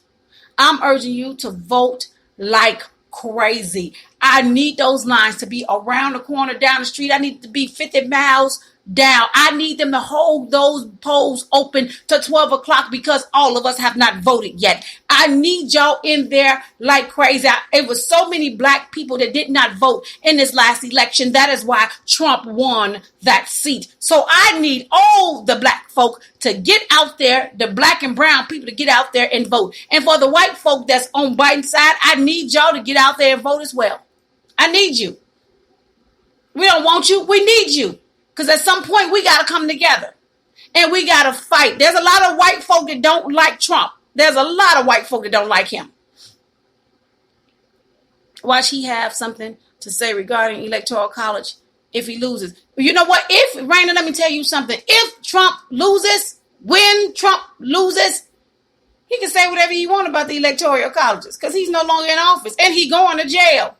I'm urging you to vote like crazy. I need those lines to be around the corner, down the street. I need to be 50 miles down. I need them to hold those polls open to 12 o'clock because all of us have not voted yet. I need y'all in there like crazy. It was so many black people that did not vote in this last election. That is why Trump won that seat. So I need all the black folk to get out there, the black and brown people to get out there and vote. And for the white folk that's on Biden's side, I need y'all to get out there and vote as well. I need you. We don't want you. We need you. Because at some point, we got to come together. And we got to fight. There's a lot of white folk that don't like Trump. There's a lot of white folk that don't like him. Watch he have something to say regarding electoral college if he loses. You know what? Raina, let me tell you something. If Trump loses, when Trump loses, he can say whatever he wants about the electoral colleges. Because he's no longer in office. And he going to jail.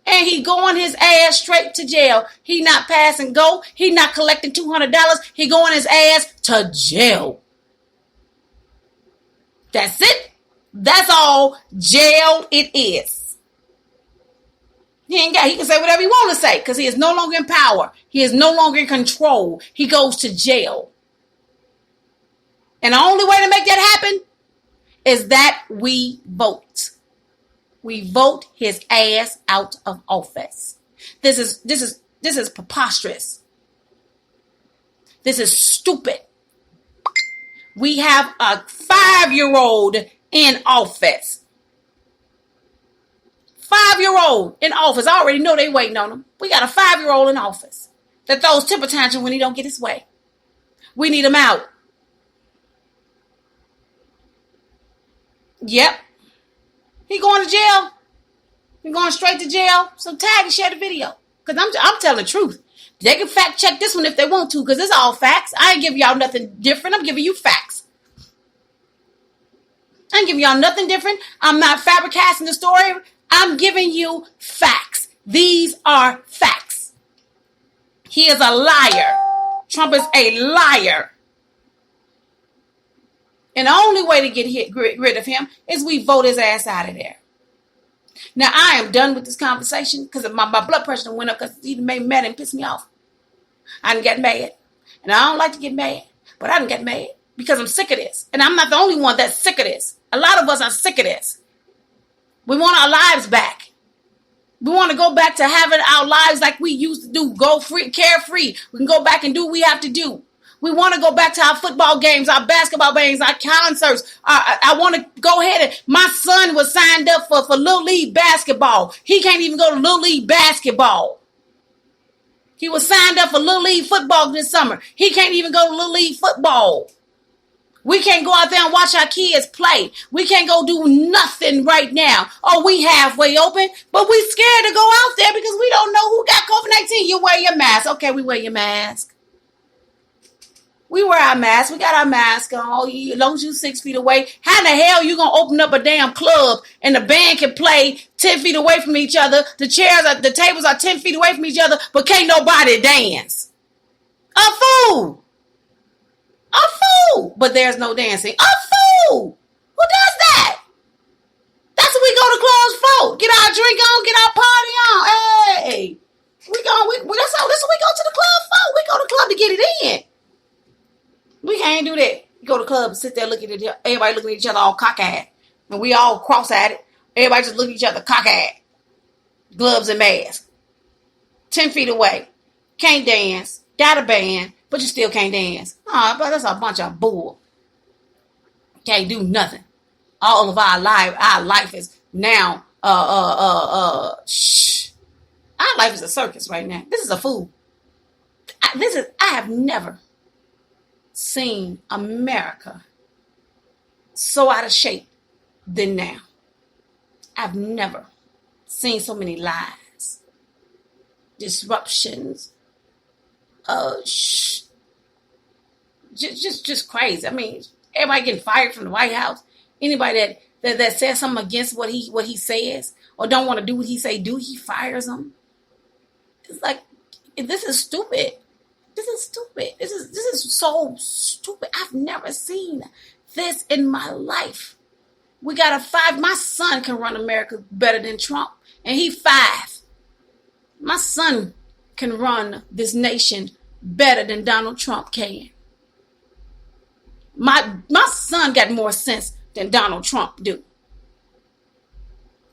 And he going his ass straight to jail. He not pass and go. He not collecting $200. He going his ass to jail. That's it. That's all jail it is. He can say whatever he want to say because he is no longer in power. He is no longer in control. He goes to jail. And the only way to make that happen is that we vote. We vote his ass out of office. This is preposterous. This is stupid. We have a 5-year-old in office. 5-year-old in office. I already know they waiting on him. We got a 5-year-old in office that throws temper tantrum when he don't get his way. We need him out. Yep. He going to jail. He going straight to jail. So tag and share the video. Because I'm telling the truth. They can fact check this one if they want to. Because it's all facts. I ain't giving y'all nothing different. I'm giving you facts. I ain't giving y'all nothing different. I'm not fabricating the story. I'm giving you facts. These are facts. He is a liar. Trump is a liar. And the only way to get rid of him is we vote his ass out of there. Now, I am done with this conversation because my blood pressure went up because he made me mad and pissed me off. I didn't get mad. And I don't like to get mad. But I didn't get mad because I'm sick of this. And I'm not the only one that's sick of this. A lot of us are sick of this. We want our lives back. We want to go back to having our lives like we used to do. Go free, carefree. We can go back and do what we have to do. We want to go back to our football games, our basketball games, our concerts. I want to go ahead and my son was signed up for Little League basketball. He can't even go to Little League basketball. He was signed up for Little League football this summer. He can't even go to Little League football. We can't go out there and watch our kids play. We can't go do nothing right now. Oh, we halfway open, but we scared to go out there because we don't know who got COVID-19. You wear your mask. Okay, we wear your mask. We wear our mask. We got our mask on. As long as you're 6 feet away. How the hell you going to open up a damn club and the band can play 10 feet away from each other? The tables are 10 feet away from each other, but can't nobody dance. A fool. A fool. But there's no dancing. A fool. Who does that? That's what we go to clubs for. Get our drink on, get our party on. Hey. That's what we go to the club for. We go to the club to get it in. We can't do that. You go to the club and sit there looking at everybody looking at each other all cockeyed. And we all cross at it. Everybody just look at each other cockeyed. Gloves and masks. 10 feet away. Can't dance. Got a band, but you still can't dance. Oh, but that's a bunch of bull. Can't do nothing. All of our life is now, our life is a circus right now. This is a fool. I have never seen America so out of shape than now. I've never seen so many lies, disruptions, just crazy. I mean, everybody getting fired from the White House. Anybody that says something against what he says or don't want to do what he say do, he fires them. It's like, this is stupid. This is stupid. This is so stupid. I've never seen this in my life. We got a 5. My son can run America better than Trump, and he 5. My son can run this nation better than Donald Trump can. My son got more sense than Donald Trump do.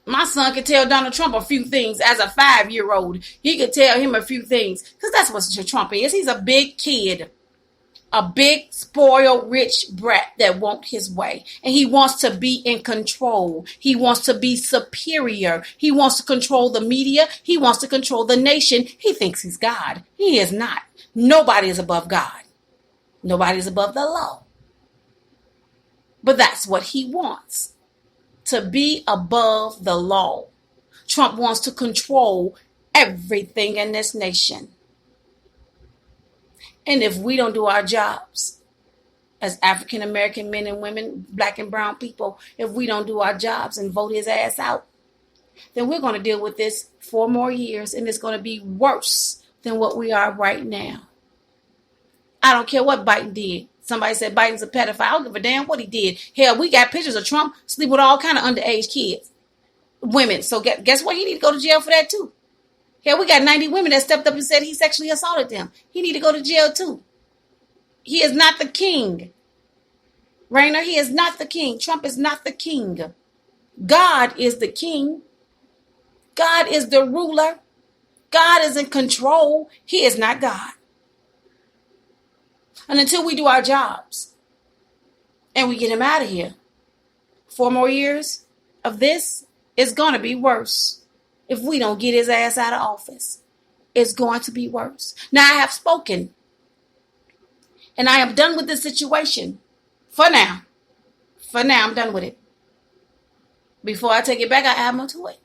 My son could tell Donald Trump a few things as a 5-year-old. He could tell him a few things because that's what Trump is. He's a big kid, a big spoiled rich brat that wants his way. And he wants to be in control. He wants to be superior. He wants to control the media. He wants to control the nation. He thinks he's God. He is not. Nobody is above God. Nobody is above the law. But that's what he wants. To be above the law. Trump wants to control everything in this nation. And if we don't do our jobs as African American men and women, black and brown people, if we don't do our jobs and vote his ass out, then we're going to deal with this 4 more years, and it's going to be worse than what we are right now. I don't care what Biden did. Somebody said Biden's a pedophile. I don't give a damn what he did. Hell, we got pictures of Trump sleep with all kind of underage kids, women. So guess what? He need to go to jail for that too. Hell, we got 90 women that stepped up and said he sexually assaulted them. He need to go to jail too. He is not the king. Rainer, he is not the king. Trump is not the king. God is the king. God is the ruler. God is in control. He is not God. And until we do our jobs and we get him out of here, 4 more years of this is going to be worse. If we don't get his ass out of office, it's going to be worse. Now, I have spoken, and I am done with this situation for now. For now, I'm done with it. Before I take it back, I add more to it.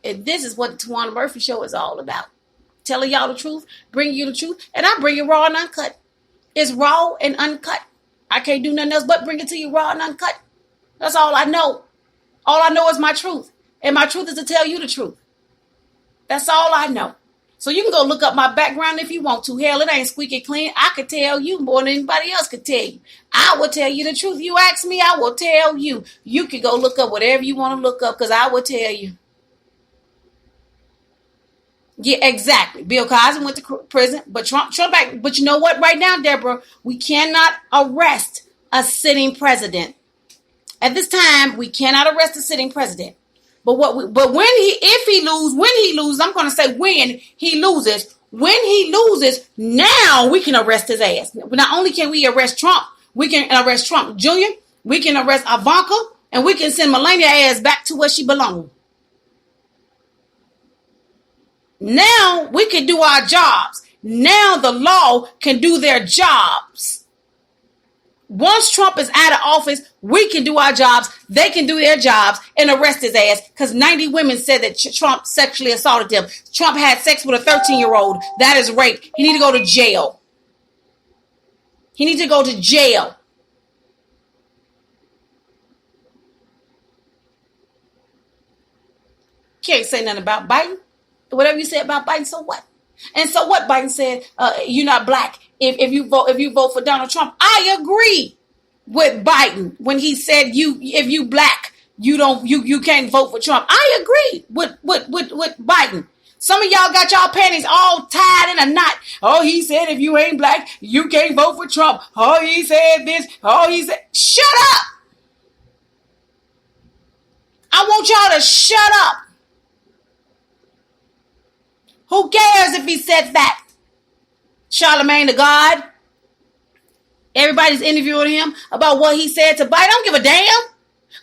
And this is what the Towanna Murphy Show is all about. Telling y'all the truth, bringing you the truth, and I bring it raw and uncut. It's raw and uncut. I can't do nothing else but bring it to you raw and uncut. That's all I know. All I know is my truth. And my truth is to tell you the truth. That's all I know. So you can go look up my background if you want to. Hell, it ain't squeaky clean. I could tell you more than anybody else could tell you. I will tell you the truth. You ask me, I will tell you. You can go look up whatever you want to look up because I will tell you. Yeah, exactly. Bill Cosby went to prison, but Trump back. But you know what? Right now, Deborah, we cannot arrest a sitting president. At this time, we cannot arrest a sitting president. But if he loses, I'm going to say when he loses. When he loses, now we can arrest his ass. Not only can we arrest Trump, we can arrest Trump Jr., we can arrest Ivanka, and we can send Melania ass back to where she belongs. Now we can do our jobs. Now the law can do their jobs. Once Trump is out of office, we can do our jobs. They can do their jobs and arrest his ass because 90 women said that Trump sexually assaulted them. Trump had sex with a 13-year-old. That is rape. He needs to go to jail. He needs to go to jail. Can't say nothing about Biden. Whatever you say about Biden, so what? And so what? Biden said, you're not black if you vote for Donald Trump. I agree with Biden when he said if you black, you can't vote for Trump. I agree with Biden. Some of y'all got y'all panties all tied in a knot. Oh, he said if you ain't black, you can't vote for Trump. Oh, he said this. Oh, he said, shut up. I want y'all to shut up. Who cares if he said that? Charlemagne the God. Everybody's interviewing him about what he said to Biden. I don't give a damn.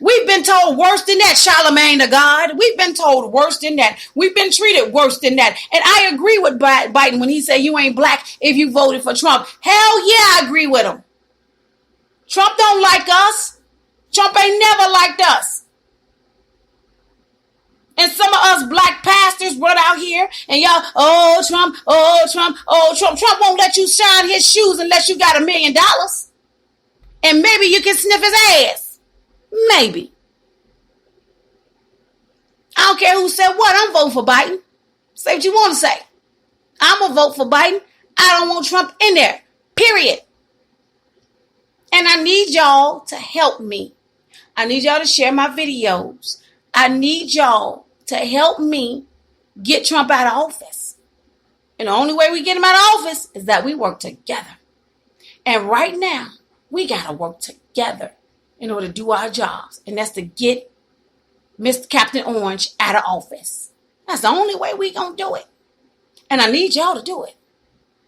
We've been told worse than that, Charlemagne the God. We've been told worse than that. We've been treated worse than that. And I agree with Biden when he said you ain't black if you voted for Trump. Hell yeah, I agree with him. Trump don't like us. Trump ain't never liked us. And some of us black pastors run out here and y'all, oh, Trump, oh, Trump, oh, Trump. Trump won't let you shine his shoes unless you got $1 million. And maybe you can sniff his ass. Maybe. I don't care who said what. I'm voting for Biden. Say what you want to say. I'm going to vote for Biden. I don't want Trump in there. Period. And I need y'all to help me. I need y'all to share my videos. I need y'all to help me get Trump out of office. And the only way we get him out of office is that we work together. And right now, we got to work together in order to do our jobs. And that's to get Mr. Captain Orange out of office. That's the only way we going to do it. And I need y'all to do it.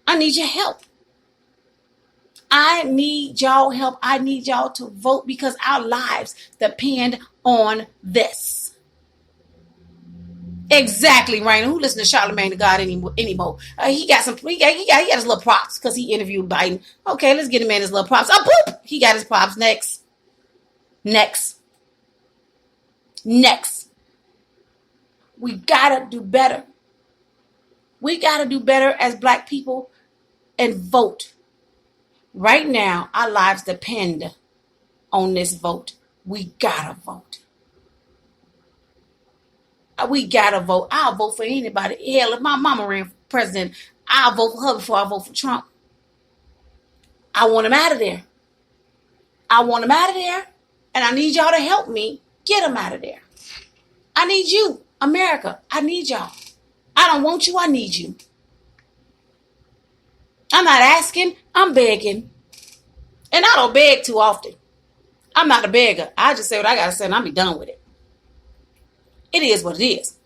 I need your help. I need y'all help. I need y'all to vote because our lives depend on this. Exactly, Raina. Who listens to Charlemagne the God anymore? He got his little props because he interviewed Biden. Okay, let's get him in his little props. Oh, boop! He got his props. Next. We gotta do better. We gotta do better as black people and vote. Right now, our lives depend on this vote. We gotta vote. We gotta vote. I'll vote for anybody. Hell, if my mama ran for president, I'll vote for her before I vote for Trump. I want him out of there. And I need y'all to help me get him out of there. I need you, America. I need y'all. I don't want you. I need you. I'm not asking. I'm begging. And I don't beg too often. I'm not a beggar. I just say what I got to say and I'll be done with it. It is what it is.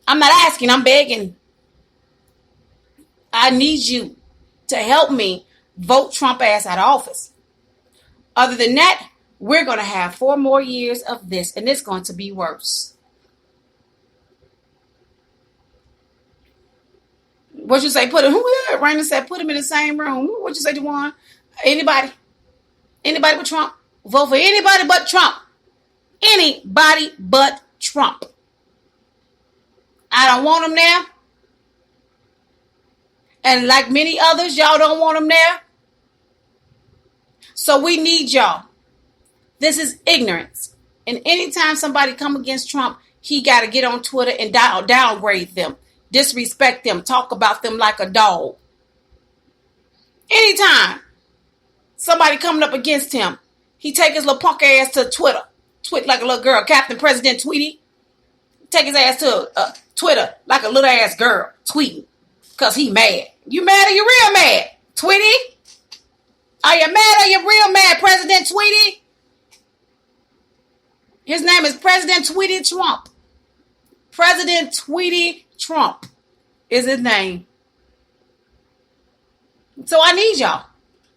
I'm not asking. I'm begging. I need you to help me vote Trump ass out of office. Other than that, we're going to have 4 more years of this, and it's going to be worse. What you say? Raina said, put him in the same room. What you say, Towanna? Anybody but Trump? Vote for anybody but Trump. Anybody but Trump. I don't want him there. And like many others, y'all don't want him there. So we need y'all. This is ignorance. And anytime somebody come against Trump, he got to get on Twitter and downgrade them, disrespect them, talk about them like a dog. Anytime somebody coming up against him, he take his little punk ass to Twitter. Tweet like a little girl. Captain President Tweety. Take his ass to Twitter like a little ass girl. Tweeting. Because he mad. You mad or you real mad? Tweety? Are you mad or you real mad, President Tweety? His name is President Tweety Trump. President Tweety Trump is his name. So I need y'all.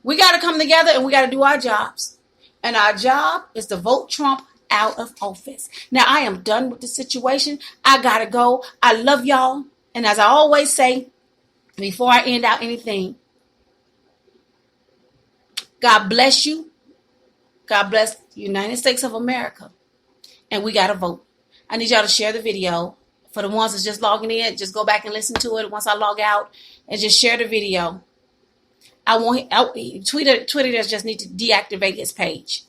We got to come together and we got to do our jobs. And our job is to vote Trump out of office. Now, I am done with the situation. I got to go. I love y'all. And as I always say, before I end out anything, God bless you. God bless the United States of America. And we got to vote. I need y'all to share the video. For the ones that's just logging in, just go back and listen to it once I log out and just share the video. Twitter just need to deactivate his page.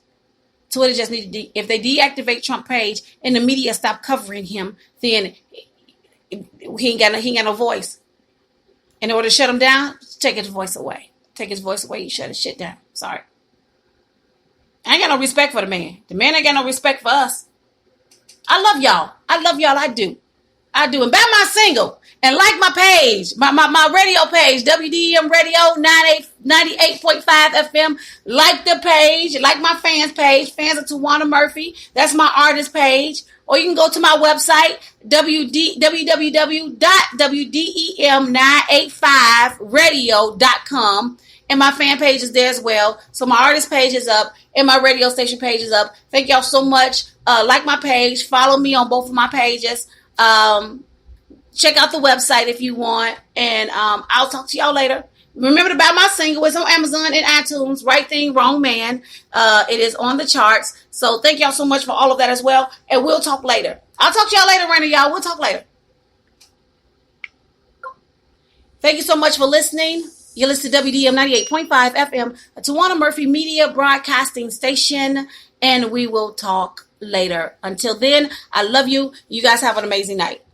Twitter just need to, if they deactivate Trump page and the media stop covering him, then he ain't got no voice. In order to shut him down, take his voice away. Take his voice away, you shut his shit down. Sorry. I ain't got no respect for the man. The man ain't got no respect for us. I love y'all. I do. And buy my single and like my page, my radio page, WDM Radio 98.5 FM. Like the page, like my fans page, fans of Towanna Murphy. That's my artist page. or you can go to my website, www.wdem985radio.com. And my fan page is there as well. So my artist page is up and my radio station page is up. Thank y'all so much. Like my page. Follow me on both of my pages. Check out the website if you want. And I'll talk to y'all later. Remember to buy my single. It's on Amazon and iTunes. Right Thing, Wrong Man. It is on the charts. So thank y'all so much for all of that as well. And we'll talk later. I'll talk to y'all later, Raina, y'all. We'll talk later. Thank you so much for listening. You listen to WDM 98.5 FM, a Towanna Murphy Media Broadcasting Station, and we will talk later. Until then, I love you. You guys have an amazing night.